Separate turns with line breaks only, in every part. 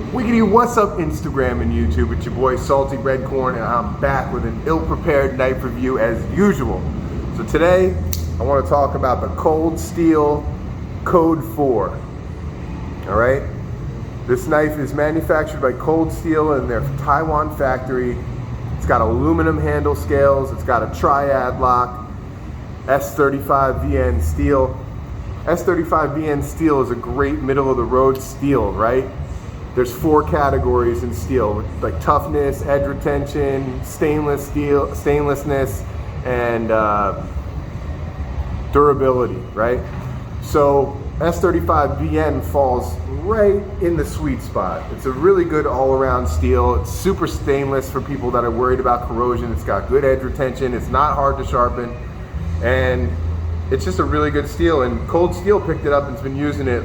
Wiggity, what's up Instagram and YouTube? It's your boy Salty Red Corn, and I'm back with an ill-prepared knife review as usual. So today, I want to talk about the Coldsteel Code 4. Alright? This knife is manufactured by Coldsteel in their Taiwan factory. It's got aluminum handle scales, it's got a triad lock, S35VN steel. S35VN steel is a great middle-of-the-road steel, right? There's 4 categories in steel, like toughness, edge retention, stainless steel, stainlessness, and durability, right? So S35VN falls right in the sweet spot. It's a really good all-around steel. It's super stainless for people that are worried about corrosion. It's got good edge retention. It's not hard to sharpen, and it's just a really good steel. And Coldsteel picked it up and has been using it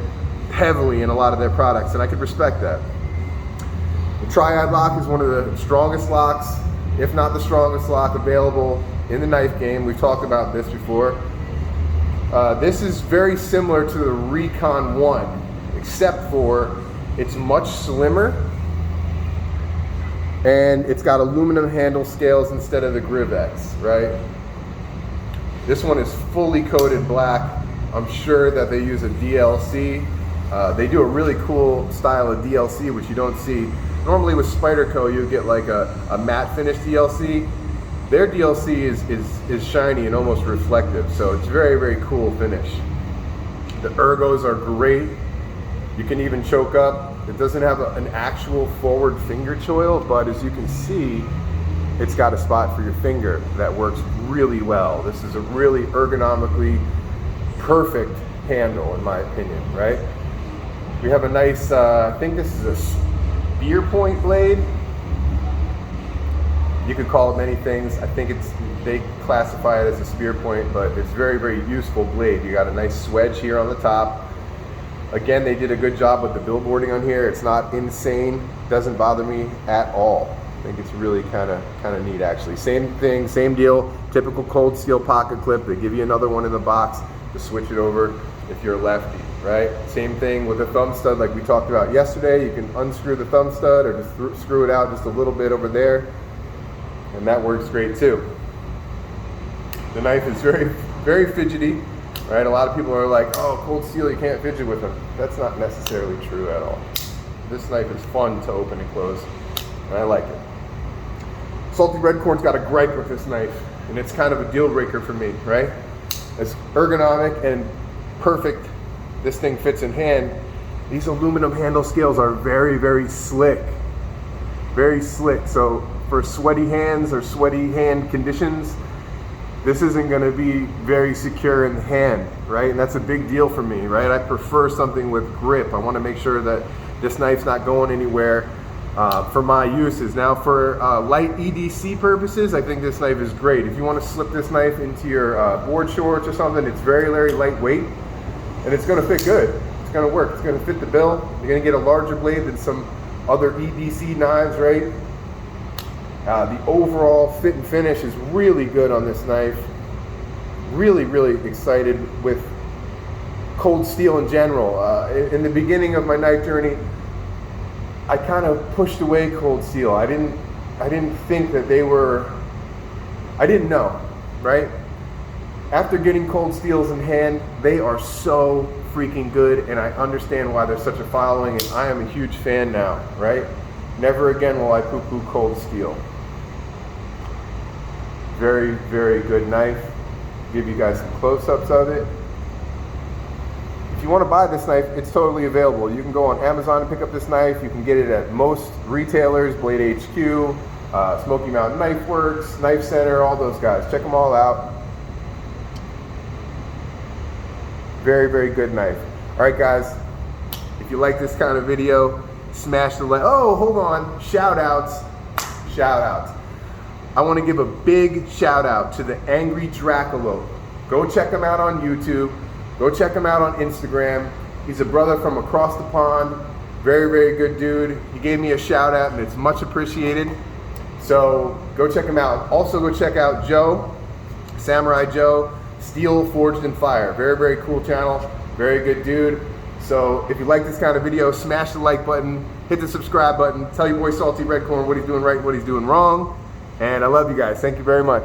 heavily in a lot of their products, and I could respect that. The triad lock is one of the strongest locks, if not the strongest lock available in the knife game. We've talked about this before. This is very similar to the Recon 1, except for it's much slimmer and it's got aluminum handle scales instead of the Grivex, right? This one is fully coated black. I'm sure that they use a DLC. They do a really cool style of DLC, which you don't see. Normally with Spyderco, you get like a matte finish DLC. Their DLC is shiny and almost reflective, so it's very, very cool finish. The ergos are great. You can even choke up. It doesn't have an actual forward finger choil, but as you can see, it's got a spot for your finger that works really well. This is a really ergonomically perfect handle, in my opinion, right? We have a nice, I think this is a spear point blade. You could call it many things. I think they classify it as a spear point, but it's very, very useful blade. You got a nice swedge here on the top. Again, they did a good job with the billboarding on here. It's not insane, doesn't bother me at all. I think it's really kind of neat, actually. Same thing, same deal, typical Coldsteel pocket clip. They give you another one in the box to switch it over if you're a lefty, right? Same thing with the thumb stud like we talked about yesterday. You can unscrew the thumb stud or just screw it out just a little bit over there, and that works great too. The knife is very, very fidgety, right? A lot of people are like, oh, Coldsteel, you can't fidget with them. That's not necessarily true at all. This knife is fun to open and close, and I like it. Salty Red Corn's got a gripe with this knife, and it's kind of a deal breaker for me, right? As ergonomic and perfect this thing fits in hand, these aluminum handle scales are very, very slick. Very slick. So for sweaty hands or sweaty hand conditions, this isn't going to be very secure in the hand, right? And that's a big deal for me, right? I prefer something with grip. I want to make sure that this knife's not going anywhere for my uses. Now for light EDC purposes, I think this knife is great. If you want to slip this knife into your board shorts or something, it's very, very lightweight, and it's going to fit good. It's going to work. It's going to fit the bill. You're going to get a larger blade than some other EDC knives, right? The overall fit and finish is really good on this knife. Really, really excited with Coldsteel in general. In the beginning of my knife journey, I kind of pushed away Coldsteel. I didn't think that they were, I didn't know, right? After getting Coldsteels in hand, they are so freaking good, and I understand why there's such a following, and I am a huge fan now, right? Never again will I poo-poo Coldsteel. Very, very good knife. Give you guys some close-ups of it. If you want to buy this knife, it's totally available. You can go on Amazon and pick up this knife. You can get it at most retailers, Blade HQ, Smoky Mountain Knife Works, Knife Center, all those guys. Check them all out. Very, very good knife. All right, guys, if you like this kind of video, smash the like. Oh, hold on. Shout outs. Shout outs. I want to give a big shout out to the Angry Dracula. Go check him out on YouTube. Go check him out on Instagram. He's a brother from across the pond. Very, very good dude. He gave me a shout out, and it's much appreciated. So go check him out. Also go check out Joe, Samurai Joe, Steel Forged in Fire. Very, very cool channel. Very good dude. So if you like this kind of video, smash the like button, hit the subscribe button, tell your boy Salty Red Corn what he's doing right and what he's doing wrong. And I love you guys. Thank you very much.